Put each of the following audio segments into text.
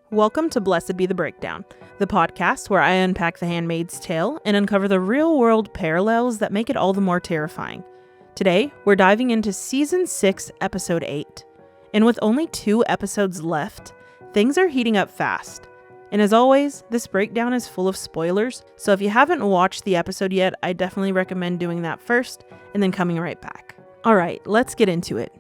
Welcome to Blessed Be the Breakdown, the podcast where I unpack the Handmaid's Tale and uncover the real-world parallels that make it all the more terrifying. Today, we're diving into Season 6, Episode 8. And with only 2 episodes left, things are heating up fast. And as always, this breakdown is full of spoilers, so if you haven't watched the episode yet, I definitely recommend doing that first and then coming right back. Alright, let's get into it.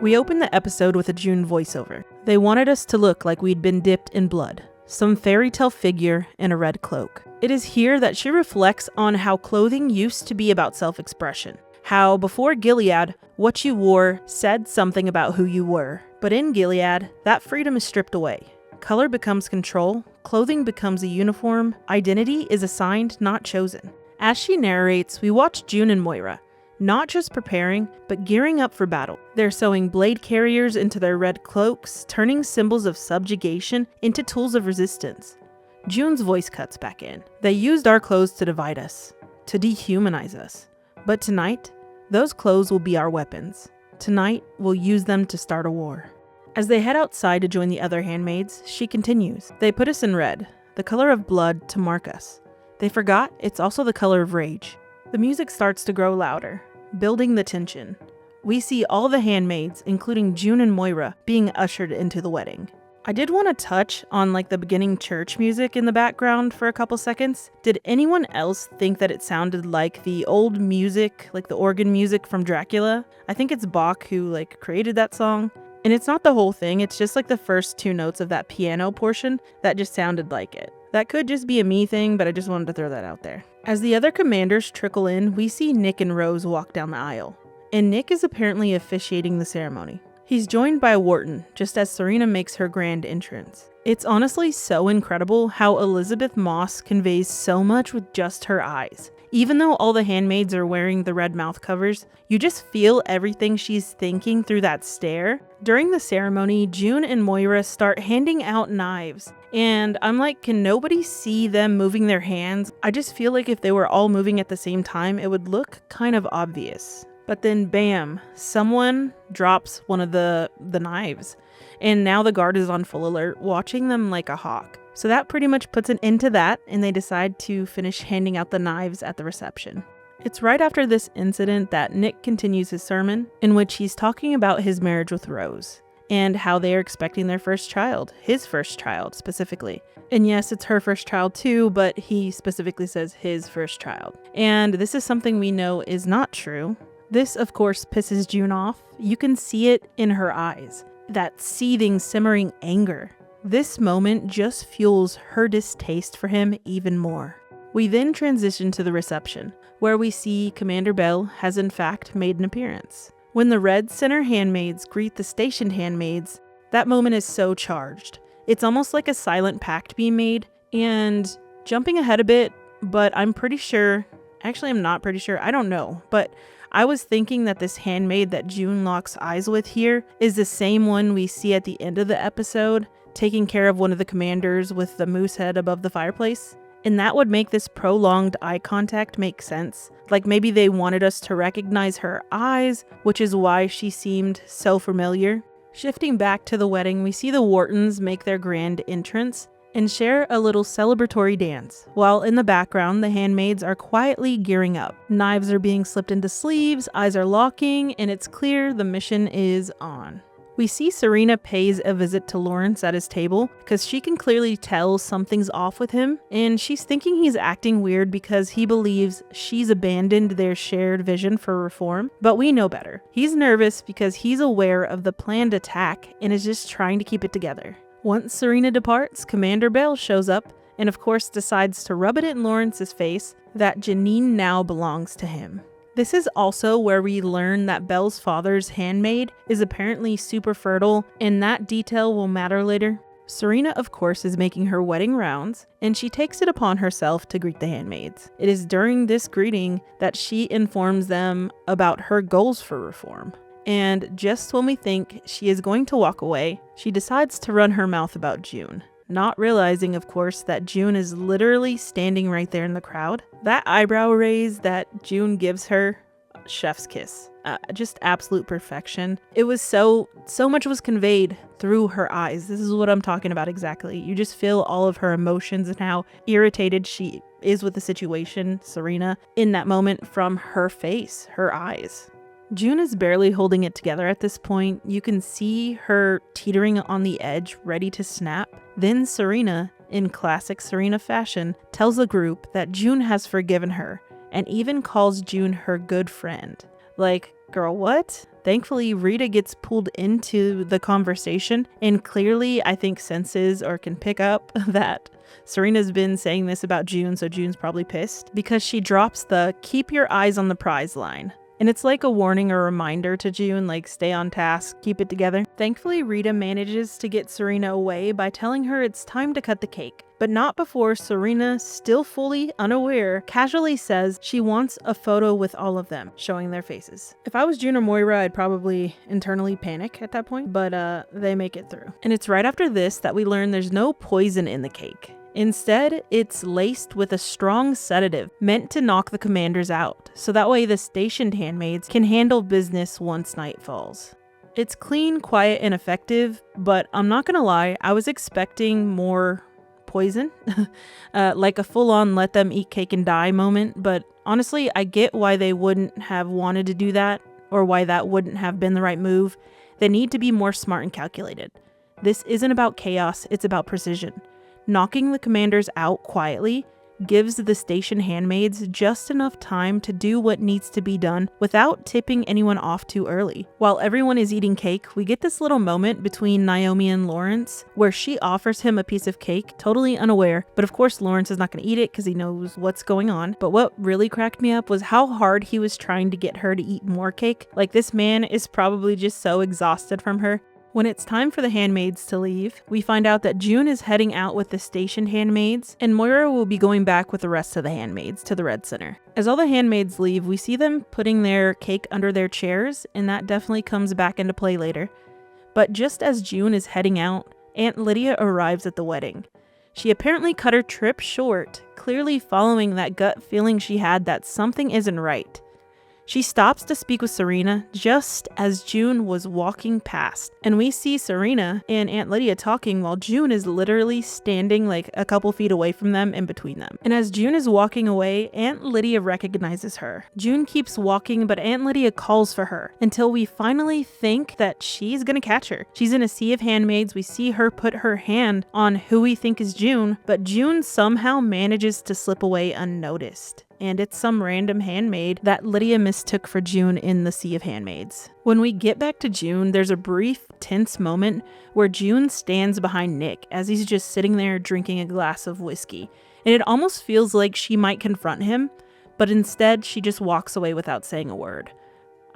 We opened the episode with a June voiceover. They wanted us to look like we'd been dipped in blood, some fairy tale figure in a red cloak. It is here that she reflects on how clothing used to be about self-expression. How before Gilead, what you wore said something about who you were. But in Gilead, that freedom is stripped away. Color becomes control, clothing becomes a uniform, identity is assigned, not chosen. As she narrates, we watch June and Moira, not just preparing, but gearing up for battle. They're sewing blade carriers into their red cloaks, turning symbols of subjugation into tools of resistance. June's voice cuts back in. They used our clothes to divide us, to dehumanize us. But tonight, those clothes will be our weapons. Tonight, we'll use them to start a war. As they head outside to join the other handmaids, she continues. They put us in red, the color of blood, to mark us. They forgot it's also the color of rage. The music starts to grow louder, building the tension. We see all the handmaids, including June and Moira, being ushered into the wedding. I did want to touch on the beginning church music in the background for a couple seconds. Did anyone else think that it sounded like the old music, like the organ music from Dracula? I think it's Bach who created that song. And it's not the whole thing, it's just the first 2 notes of that piano portion that just sounded like it. That could just be a me thing, but I just wanted to throw that out there. As the other commanders trickle in, we see Nick and Rose walk down the aisle. And Nick is apparently officiating the ceremony. He's joined by Wharton, just as Serena makes her grand entrance. It's honestly so incredible how Elizabeth Moss conveys so much with just her eyes. Even though all the handmaids are wearing the red mouth covers, you just feel everything she's thinking through that stare. During the ceremony, June and Moira start handing out knives. And I'm like, can nobody see them moving their hands? I just feel like if they were all moving at the same time, it would look kind of obvious. But then bam, someone drops one of the knives. And now the guard is on full alert, watching them like a hawk. So that pretty much puts an end to that, and they decide to finish handing out the knives at the reception. It's right after this incident that Nick continues his sermon, in which he's talking about his marriage with Rose, and how they are expecting their first child, his first child specifically. And yes, it's her first child too, but he specifically says his first child. And this is something we know is not true. This, of course, pisses June off. You can see it in her eyes, that seething, simmering anger. This moment just fuels her distaste for him even more. We then transition to the reception, where we see Commander Bell has in fact made an appearance. When the Red Center handmaids greet the stationed handmaids, that moment is so charged. It's almost like a silent pact being made, and jumping ahead a bit, but I'm pretty sure, actually I'm not pretty sure, I don't know, but I was thinking that this handmaid that June locks eyes with here is the same one we see at the end of the episode, taking care of one of the commanders with the moose head above the fireplace. And that would make this prolonged eye contact make sense. Like maybe they wanted us to recognize her eyes, which is why she seemed so familiar. Shifting back to the wedding, we see the Whartons make their grand entrance and share a little celebratory dance, while in the background the handmaids are quietly gearing up. Knives are being slipped into sleeves, eyes are locking, and it's clear the mission is on. We see Serena pays a visit to Lawrence at his table because she can clearly tell something's off with him, and she's thinking he's acting weird because he believes she's abandoned their shared vision for reform, but we know better. He's nervous because he's aware of the planned attack and is just trying to keep it together. Once Serena departs, Commander Bell shows up and of course decides to rub it in Lawrence's face that Janine now belongs to him. This is also where we learn that Belle's father's handmaid is apparently super fertile, and that detail will matter later. Serena, of course, is making her wedding rounds, and she takes it upon herself to greet the handmaids. It is during this greeting that she informs them about her goals for reform. And just when we think she is going to walk away, she decides to run her mouth about June. Not realizing, of course, that June is literally standing right there in the crowd. That eyebrow raise that June gives her, chef's kiss. Just absolute perfection. It was so much was conveyed through her eyes. This is what I'm talking about exactly. You just feel all of her emotions and how irritated she is with the situation, Serena, in that moment from her face, her eyes. June is barely holding it together at this point. You can see her teetering on the edge, ready to snap. Then Serena, in classic Serena fashion, tells the group that June has forgiven her and even calls June her good friend. Like, girl, what? Thankfully, Rita gets pulled into the conversation and clearly, I think, senses or can pick up that Serena's been saying this about June, so June's probably pissed because she drops the "keep your eyes on the prize" line. And it's like a warning or reminder to June, like, stay on task, keep it together. Thankfully, Rita manages to get Serena away by telling her it's time to cut the cake. But not before Serena, still fully unaware, casually says she wants a photo with all of them, showing their faces. If I was June or Moira, I'd probably internally panic at that point, but they make it through. And it's right after this that we learn there's no poison in the cake. Instead, it's laced with a strong sedative meant to knock the commanders out, so that way the stationed handmaids can handle business once night falls. It's clean, quiet, and effective, but I'm not gonna lie, I was expecting more poison, like a full-on let them eat cake and die moment, but honestly, I get why they wouldn't have wanted to do that, or why that wouldn't have been the right move. They need to be more smart and calculated. This isn't about chaos, it's about precision. Knocking the commanders out quietly gives the station handmaids just enough time to do what needs to be done without tipping anyone off too early. While everyone is eating cake, we get this little moment between Naomi and Lawrence where she offers him a piece of cake, totally unaware, but of course Lawrence is not going to eat it because he knows what's going on. But what really cracked me up was how hard he was trying to get her to eat more cake. Like, this man is probably just so exhausted from her. When it's time for the handmaids to leave, we find out that June is heading out with the stationed handmaids, and Moira will be going back with the rest of the handmaids to the Red Center. As all the handmaids leave, we see them putting their cake under their chairs, and that definitely comes back into play later. But just as June is heading out, Aunt Lydia arrives at the wedding. She apparently cut her trip short, clearly following that gut feeling she had that something isn't right. She stops to speak with Serena just as June was walking past, and we see Serena and Aunt Lydia talking while June is literally standing like a couple feet away from them in between them. And as June is walking away, Aunt Lydia recognizes her. June keeps walking, but Aunt Lydia calls for her until we finally think that she's gonna catch her. She's in a sea of handmaids. We see her put her hand on who we think is June, but June somehow manages to slip away unnoticed. And it's some random handmaid that Lydia mistook for June in the sea of handmaids. When we get back to June, there's a brief, tense moment where June stands behind Nick as he's just sitting there drinking a glass of whiskey. And it almost feels like she might confront him, but instead she just walks away without saying a word.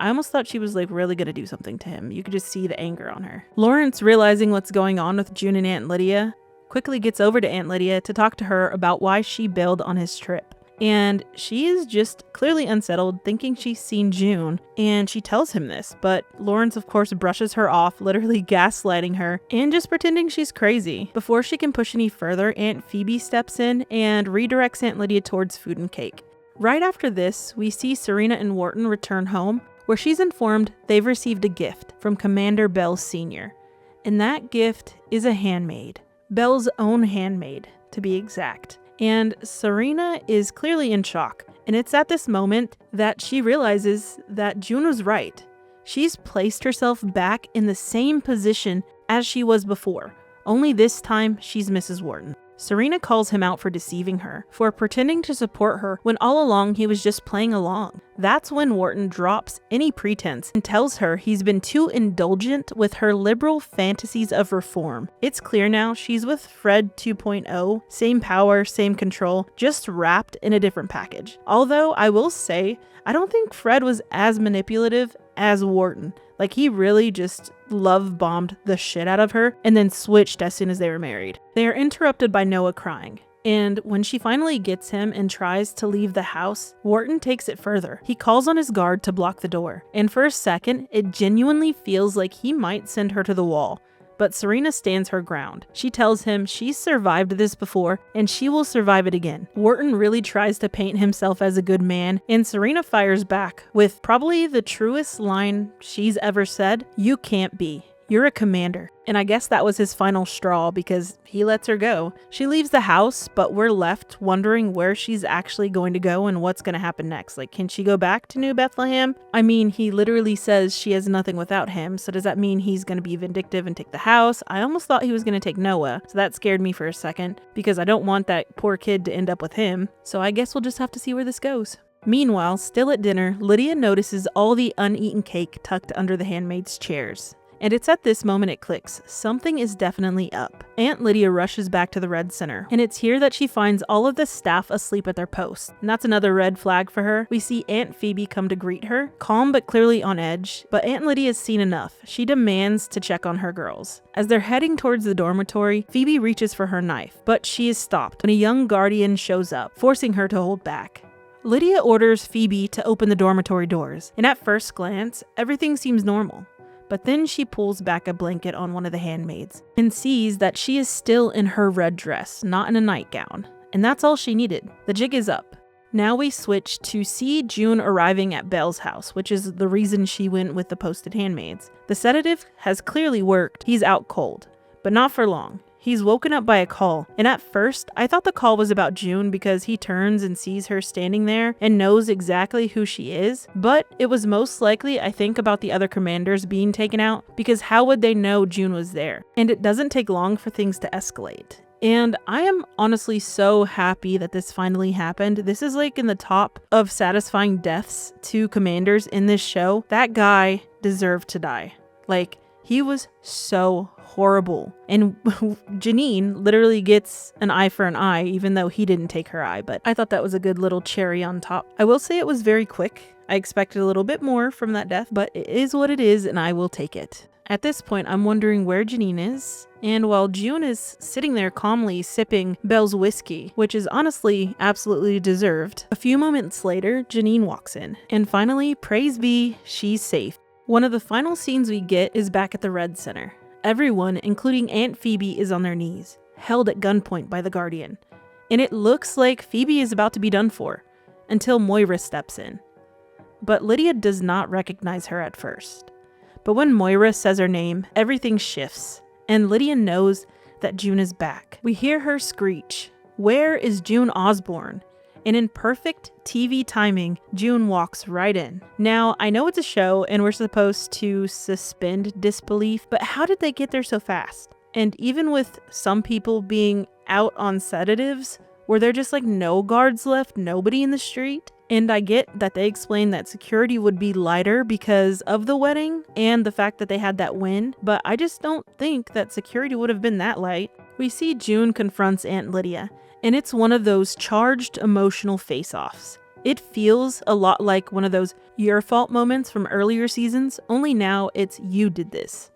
I almost thought she was like really gonna do something to him. You could just see the anger on her. Lawrence, realizing what's going on with June and Aunt Lydia, quickly gets over to Aunt Lydia to talk to her about why she bailed on his trip. And she is just clearly unsettled, thinking she's seen June, and she tells him this, but Lawrence of course brushes her off, literally gaslighting her and just pretending she's crazy. Before she can push any further, Aunt Phoebe steps in and redirects Aunt Lydia towards food and cake. Right after this, we see Serena and Wharton return home, where she's informed they've received a gift from Commander Bell Sr. And that gift is a handmaid. Bell's own handmaid, to be exact. And Serena is clearly in shock, and it's at this moment that she realizes that June was right. She's placed herself back in the same position as she was before, only this time she's Mrs. Wharton. Serena calls him out for deceiving her, for pretending to support her when all along he was just playing along. That's when Wharton drops any pretense and tells her he's been too indulgent with her liberal fantasies of reform. It's clear now she's with Fred 2.0, same power, same control, just wrapped in a different package. Although I will say, I don't think Fred was as manipulative as Wharton. Like, he really just love-bombed the shit out of her and then switched as soon as they were married. They are interrupted by Noah crying. And when she finally gets him and tries to leave the house, Wharton takes it further. He calls on his guard to block the door. And for a second, it genuinely feels like he might send her to the wall. but Serena stands her ground. She tells him she's survived this before and she will survive it again. Wharton really tries to paint himself as a good man, and Serena fires back with probably the truest line she's ever said, "You can't be. You're a commander." And I guess that was his final straw because he lets her go. She leaves the house, but we're left wondering where she's actually going to go and what's going to happen next. Like, can she go back to New Bethlehem? I mean, he literally says she has nothing without him, so does that mean he's going to be vindictive and take the house? I almost thought he was going to take Noah, so that scared me for a second because I don't want that poor kid to end up with him. So I guess we'll just have to see where this goes. Meanwhile, still at dinner, Lydia notices all the uneaten cake tucked under the handmaids' chairs. And it's at this moment it clicks. Something is definitely up. Aunt Lydia rushes back to the Red Center, and it's here that she finds all of the staff asleep at their posts. And that's another red flag for her. We see Aunt Phoebe come to greet her, calm but clearly on edge, but Aunt Lydia's seen enough. She demands to check on her girls. As they're heading towards the dormitory, Phoebe reaches for her knife, but she is stopped when a young guardian shows up, forcing her to hold back. Lydia orders Phoebe to open the dormitory doors, and at first glance, everything seems normal. But then she pulls back a blanket on one of the handmaids and sees that she is still in her red dress, not in a nightgown. And that's all she needed. The jig is up. Now we switch to see June arriving at Belle's house, which is the reason she went with the posted handmaids. The sedative has clearly worked. He's out cold, but not for long. He's woken up by a call, and at first, I thought the call was about June because he turns and sees her standing there and knows exactly who she is, but it was most likely, I think, about the other commanders being taken out, because how would they know June was there? And it doesn't take long for things to escalate. And I am honestly so happy that this finally happened. This is like in the top of satisfying deaths to commanders in this show. That guy deserved to die. Like, he was so horrible. And Janine literally gets an eye for an eye, even though he didn't take her eye. But I thought that was a good little cherry on top. I will say it was very quick. I expected a little bit more from that death, but it is what it is, and I will take it. At this point, I'm wondering where Janine is. And while June is sitting there calmly sipping Belle's whiskey, which is honestly absolutely deserved, a few moments later, Janine walks in. And finally, praise be, she's safe. One of the final scenes we get is back at the Red Center. Everyone, including Aunt Phoebe, is on their knees, held at gunpoint by the Guardian. And it looks like Phoebe is about to be done for, until Moira steps in. But Lydia does not recognize her at first. But when Moira says her name, everything shifts, and Lydia knows that June is back. We hear her screech, "Where is June Osborne?" And in perfect TV timing, June walks right in. Now, I know it's a show and we're supposed to suspend disbelief, but how did they get there so fast? And even with some people being out on sedatives, were there just like no guards left, nobody in the street? And I get that they explained that security would be lighter because of the wedding and the fact that they had that win, but I just don't think that security would have been that light. We see June confronts Aunt Lydia, and it's one of those charged emotional face-offs. It feels a lot like one of those your fault moments from earlier seasons, only now it's you did this.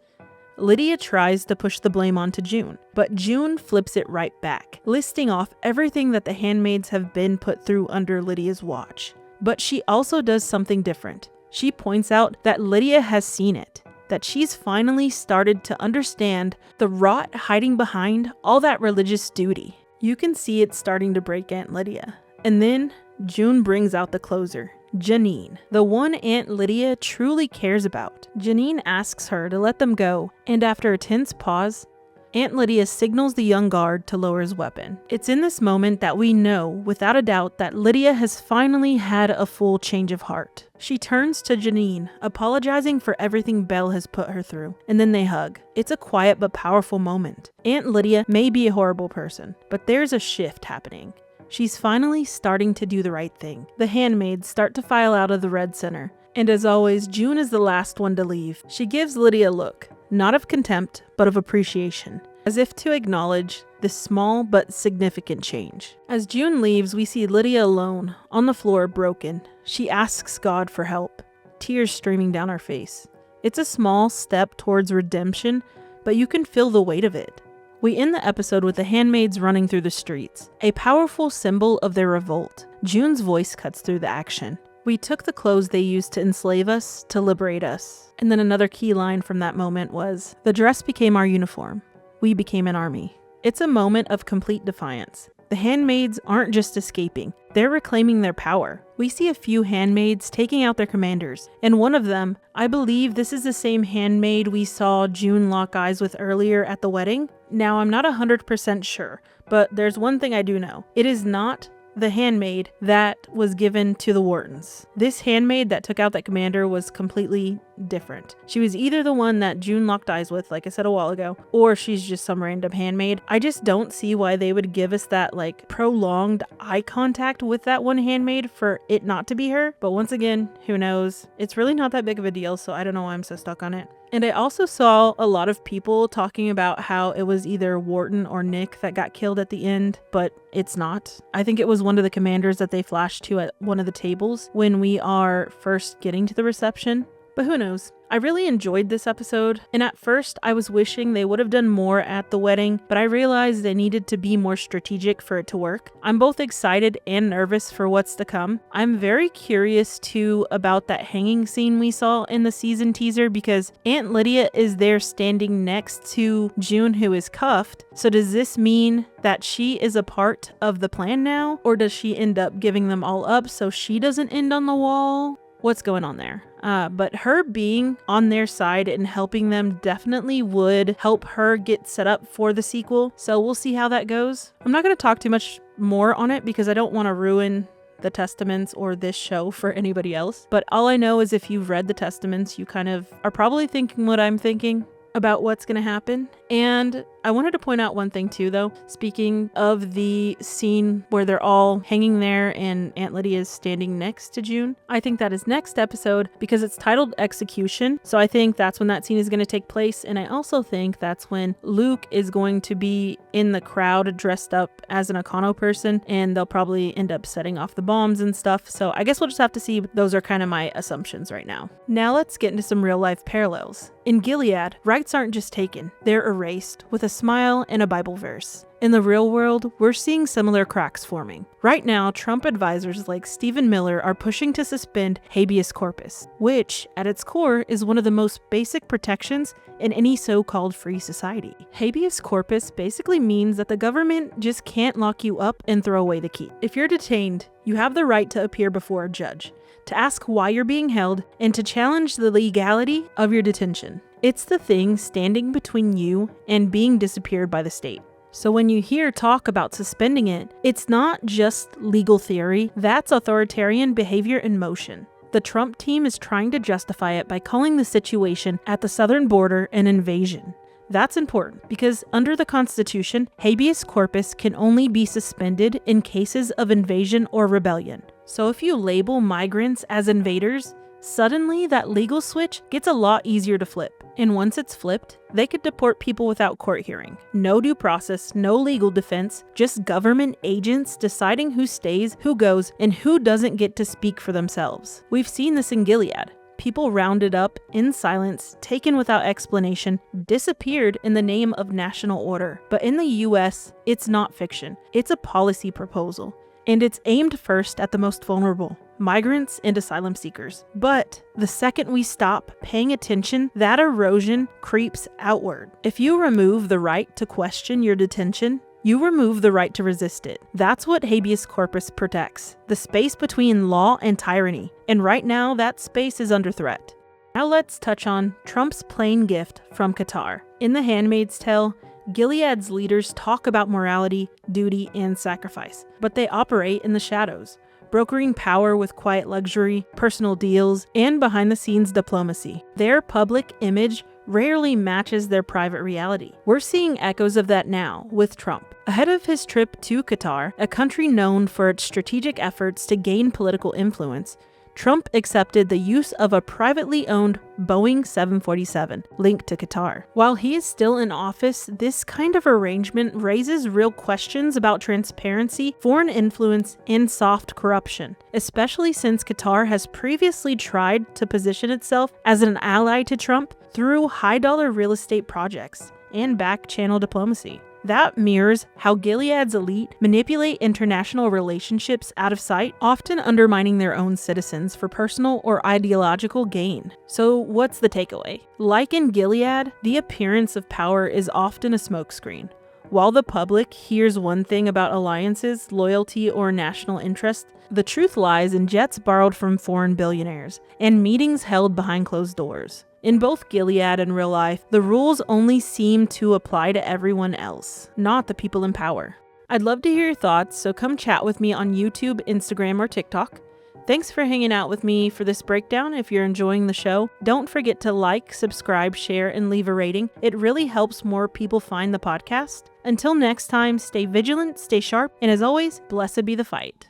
Lydia tries to push the blame onto June, but June flips it right back, listing off everything that the handmaids have been put through under Lydia's watch. But she also does something different. She points out that Lydia has seen it, that she's finally started to understand the rot hiding behind all that religious duty. You can see it starting to break Aunt Lydia. And then June brings out the closer, Janine, the one Aunt Lydia truly cares about. Janine asks her to let them go, and after a tense pause, Aunt Lydia signals the young guard to lower his weapon. It's in this moment that we know, without a doubt, that Lydia has finally had a full change of heart. She turns to Janine, apologizing for everything Belle has put her through, and then they hug. It's a quiet but powerful moment. Aunt Lydia may be a horrible person, but there's a shift happening. She's finally starting to do the right thing. The handmaids start to file out of the Red Center, and as always, June is the last one to leave. She gives Lydia a look, not of contempt, but of appreciation, as if to acknowledge this small but significant change. As June leaves, we see Lydia alone, on the floor, broken. She asks God for help, tears streaming down her face. It's a small step towards redemption, but you can feel the weight of it. We end the episode with the handmaids running through the streets, a powerful symbol of their revolt. June's voice cuts through the action. We took the clothes they used to enslave us to liberate us. And then another key line from that moment was, the dress became our uniform. We became an army. It's a moment of complete defiance. The handmaids aren't just escaping, they're reclaiming their power. We see a few handmaids taking out their commanders, and one of them, I believe this is the same handmaid we saw June lock eyes with earlier at the wedding. Now, I'm not 100% sure, but there's one thing I do know. It is not the handmaid that was given to the Whartons. This handmaid that took out that commander was completely different. She was either the one that June locked eyes with, like I said a while ago, or she's just some random handmaid. I just don't see why they would give us that like prolonged eye contact with that one handmaid for it not to be her. But once again, who knows? It's really not that big of a deal, so I don't know why I'm so stuck on it. And I also saw a lot of people talking about how it was either Wharton or Nick that got killed at the end, but it's not. I think it was one of the commanders that they flashed to at one of the tables when we are first getting to the reception. But who knows? I really enjoyed this episode, and at first I was wishing they would have done more at the wedding, but I realized they needed to be more strategic for it to work. I'm both excited and nervous for what's to come. I'm very curious too about that hanging scene we saw in the season teaser, because Aunt Lydia is there standing next to June, who is cuffed. So does this mean that she is a part of the plan now, or does she end up giving them all up so she doesn't end on the wall? What's going on there? But her being on their side and helping them definitely would help her get set up for the sequel. So we'll see how that goes. I'm not going to talk too much more on it because I don't want to ruin the Testaments or this show for anybody else. But all I know is if you've read the Testaments, you kind of are probably thinking what I'm thinking about what's going to happen. And I wanted to point out one thing too, though. Speaking of the scene where they're all hanging there and Aunt Lydia is standing next to June, I think that is next episode because it's titled Execution. So I think that's when that scene is going to take place. And I also think that's when Luke is going to be in the crowd dressed up as an Econo person, and they'll probably end up setting off the bombs and stuff. So I guess we'll just have to see. Those are kind of my assumptions right now. Now let's get into some real life parallels. In Gilead, rights aren't just taken, they're erased with a smile and a Bible verse. In the real world, we're seeing similar cracks forming. Right now, Trump advisors like Stephen Miller are pushing to suspend habeas corpus, which, at its core, is one of the most basic protections in any so-called free society. Habeas corpus basically means that the government just can't lock you up and throw away the key. If you're detained, you have the right to appear before a judge, to ask why you're being held, and to challenge the legality of your detention. It's the thing standing between you and being disappeared by the state. So when you hear talk about suspending it, it's not just legal theory, that's authoritarian behavior in motion. The Trump team is trying to justify it by calling the situation at the southern border an invasion. That's important because under the Constitution, habeas corpus can only be suspended in cases of invasion or rebellion. So if you label migrants as invaders, suddenly that legal switch gets a lot easier to flip. And once it's flipped, they could deport people without court hearing. No due process, no legal defense, just government agents deciding who stays, who goes, and who doesn't get to speak for themselves. We've seen this in Gilead. People rounded up in silence, taken without explanation, disappeared in the name of national order. But in the US, it's not fiction. It's a policy proposal. And it's aimed first at the most vulnerable, migrants and asylum seekers. But the second we stop paying attention, that erosion creeps outward. If you remove the right to question your detention, you remove the right to resist it. That's what habeas corpus protects, the space between law and tyranny. And right now, that space is under threat. Now let's touch on Trump's plain gift from Qatar. In The Handmaid's Tale, Gilead's leaders talk about morality, duty, and sacrifice, but they operate in the shadows, brokering power with quiet luxury, personal deals, and behind-the-scenes diplomacy. Their public image rarely matches their private reality. We're seeing echoes of that now with Trump. Ahead of his trip to Qatar, a country known for its strategic efforts to gain political influence, Trump accepted the use of a privately owned Boeing 747 linked to Qatar. While he is still in office, this kind of arrangement raises real questions about transparency, foreign influence, and soft corruption, especially since Qatar has previously tried to position itself as an ally to Trump through high-dollar real estate projects and back-channel diplomacy. That mirrors how Gilead's elite manipulate international relationships out of sight, often undermining their own citizens for personal or ideological gain. So what's the takeaway? Like in Gilead, the appearance of power is often a smokescreen. While the public hears one thing about alliances, loyalty, or national interest, the truth lies in jets borrowed from foreign billionaires and meetings held behind closed doors. In both Gilead and real life, the rules only seem to apply to everyone else, not the people in power. I'd love to hear your thoughts, so come chat with me on YouTube, Instagram, or TikTok. Thanks for hanging out with me for this breakdown. If you're enjoying the show, don't forget to like, subscribe, share, and leave a rating. It really helps more people find the podcast. Until next time, stay vigilant, stay sharp, and as always, blessed be the fight.